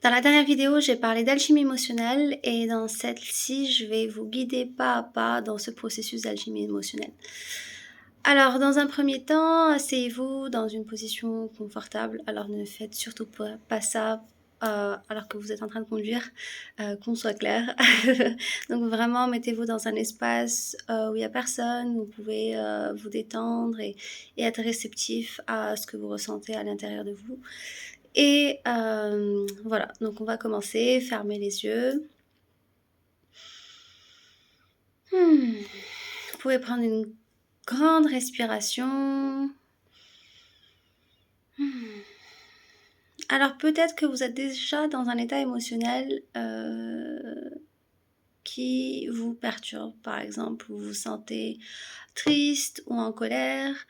Dans la dernière vidéo, j'ai parlé d'alchimie émotionnelle et dans celle-ci, je vais vous guider pas à pas dans ce processus d'alchimie émotionnelle. Alors, dans un premier temps, asseyez-vous dans une position confortable. Alors, ne faites surtout pas ça alors que vous êtes en train de conduire, qu'on soit clair. Donc, vraiment, mettez-vous dans un espace où il n'y a personne, où vous pouvez vous détendre et être réceptif à ce que vous ressentez à l'intérieur de vous. Et voilà, donc on va commencer, fermez les yeux. Vous pouvez prendre une grande respiration. Alors peut-être que vous êtes déjà dans un état émotionnel qui vous perturbe. Par exemple, vous vous sentez triste ou en colère.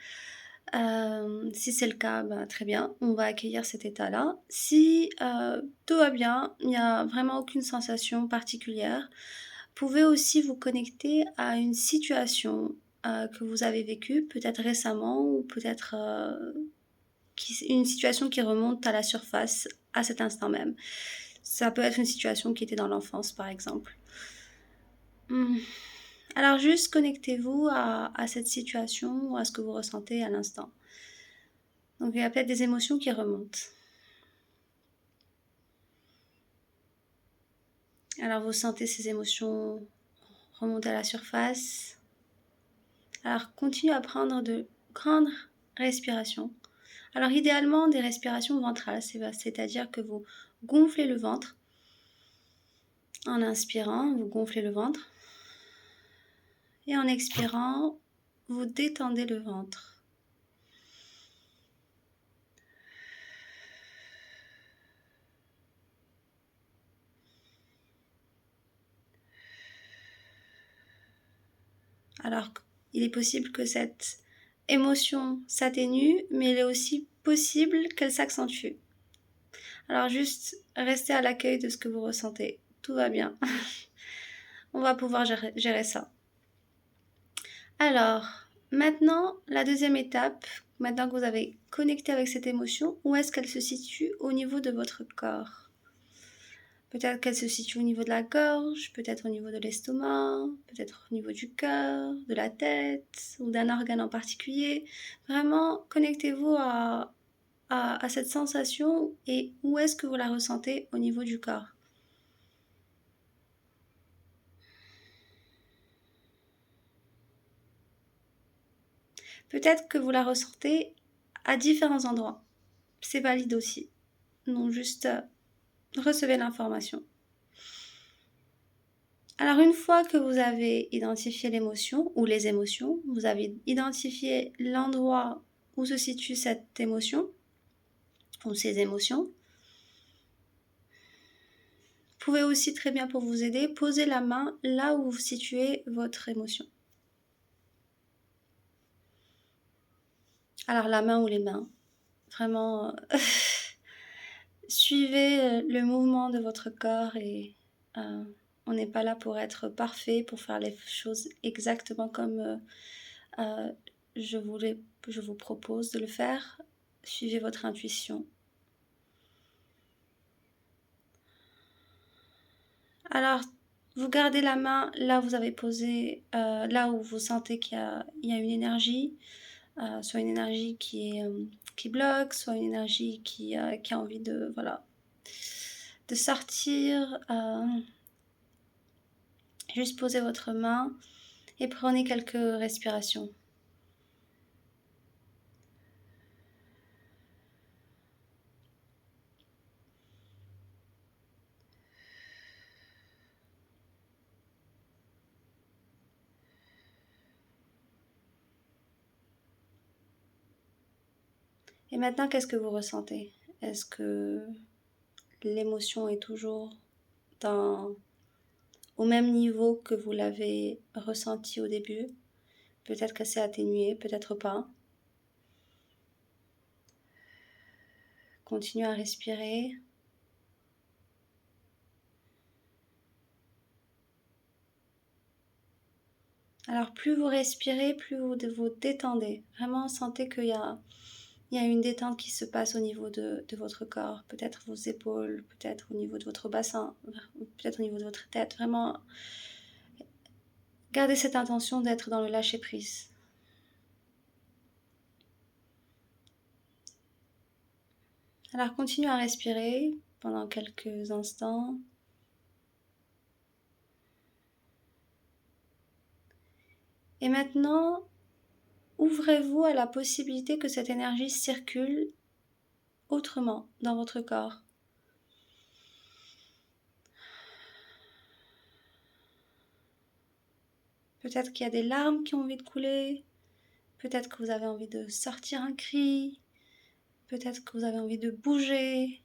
Si c'est le cas, ben, très bien, on va accueillir cet état-là. Si tout va bien, il n'y a vraiment aucune sensation particulière, vous pouvez aussi vous connecter à une situation que vous avez vécue, peut-être récemment ou peut-être une situation qui remonte à la surface à cet instant même. Ça peut être une situation qui était dans l'enfance, par exemple. Alors juste connectez-vous à cette situation ou à ce que vous ressentez à l'instant. Donc il y a peut-être des émotions qui remontent. Alors vous sentez ces émotions remonter à la surface. Alors continuez à prendre de grandes respirations. Alors idéalement des respirations ventrales, c'est-à-dire que vous gonflez le ventre. En inspirant, vous gonflez le ventre. Et en expirant, vous détendez le ventre. Alors, il est possible que cette émotion s'atténue, mais il est aussi possible qu'elle s'accentue. Alors, juste restez à l'accueil de ce que vous ressentez. Tout va bien. On va pouvoir gérer ça. Alors, maintenant, la deuxième étape, maintenant que vous avez connecté avec cette émotion, où est-ce qu'elle se situe au niveau de votre corps ? Peut-être qu'elle se situe au niveau de la gorge, peut-être au niveau de l'estomac, peut-être au niveau du cœur, de la tête ou d'un organe en particulier. Vraiment, connectez-vous à cette sensation et où est-ce que vous la ressentez au niveau du corps. Peut-être que vous la ressentez à différents endroits. C'est valide aussi. Donc juste recevez l'information. Alors une fois que vous avez identifié l'émotion ou les émotions, vous avez identifié l'endroit où se situe cette émotion ou ces émotions, vous pouvez aussi très bien pour vous aider poser la main là où vous situez votre émotion. Alors la main ou les mains, vraiment suivez le mouvement de votre corps et on n'est pas là pour être parfait, pour faire les choses exactement comme je vous propose de le faire. Suivez votre intuition. Alors, vous gardez la main là où vous avez posé, là où vous sentez qu'il y a une énergie, soit une énergie qui bloque, soit une énergie qui a envie de, voilà, de sortir. Juste posez votre main et prenez quelques respirations. Et maintenant, qu'est-ce que vous ressentez? Est-ce que l'émotion est toujours au même niveau que vous l'avez ressenti au début? Peut-être que c'est atténué, peut-être pas. Continuez à respirer. Alors plus vous respirez, plus vous vous détendez. Vraiment, sentez qu'il y a Il y a une détente qui se passe au niveau de votre corps, peut-être vos épaules, peut-être au niveau de votre bassin, peut-être au niveau de votre tête. Vraiment, gardez cette intention d'être dans le lâcher-prise. Alors, continuez à respirer pendant quelques instants. Et maintenant, ouvrez-vous à la possibilité que cette énergie circule autrement dans votre corps. Peut-être qu'il y a des larmes qui ont envie de couler, peut-être que vous avez envie de sortir un cri, peut-être que vous avez envie de bouger,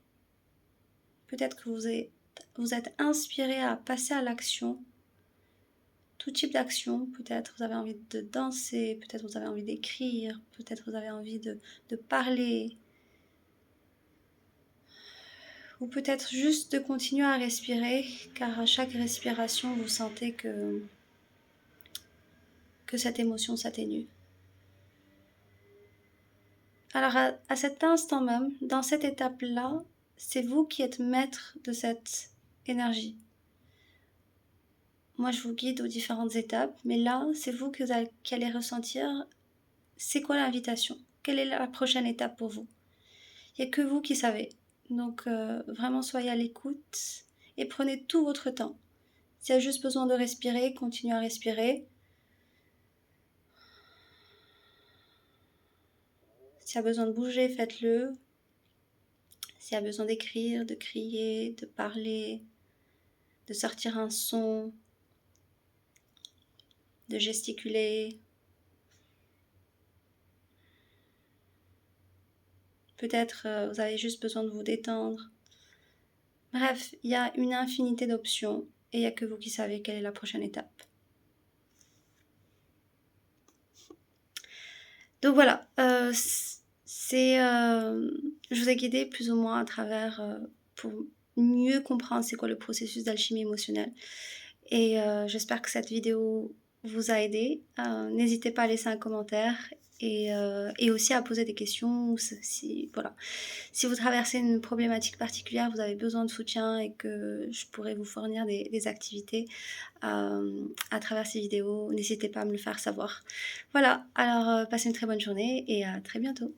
peut-être que vous êtes inspiré à passer à l'action, tout type d'action, peut-être vous avez envie de danser, peut-être vous avez envie d'écrire, peut-être vous avez envie de parler, ou peut-être juste de continuer à respirer, car à chaque respiration, vous sentez que cette émotion s'atténue. Alors à cet instant même, dans cette étape-là, c'est vous qui êtes maître de cette énergie. Moi, je vous guide aux différentes étapes, mais là, c'est vous qui allez ressentir c'est quoi l'invitation, quelle est la prochaine étape pour vous. Il n'y a que vous qui savez. Donc, vraiment, soyez à l'écoute et prenez tout votre temps. S'il y a juste besoin de respirer, continuez à respirer. S'il y a besoin de bouger, faites-le. S'il y a besoin d'écrire, de crier, de parler, de sortir un son, de gesticuler. Peut-être vous avez juste besoin de vous détendre. Bref, il y a une infinité d'options et il n'y a que vous qui savez quelle est la prochaine étape. Donc voilà, je vous ai guidé plus ou moins à travers pour mieux comprendre c'est quoi le processus d'alchimie émotionnelle. Et j'espère que cette vidéo vous a aidé. N'hésitez pas à laisser un commentaire et aussi à poser des questions. Si vous traversez une problématique particulière, vous avez besoin de soutien et que je pourrais vous fournir des activités à travers ces vidéos, n'hésitez pas à me le faire savoir. Voilà, alors passez une très bonne journée et à très bientôt.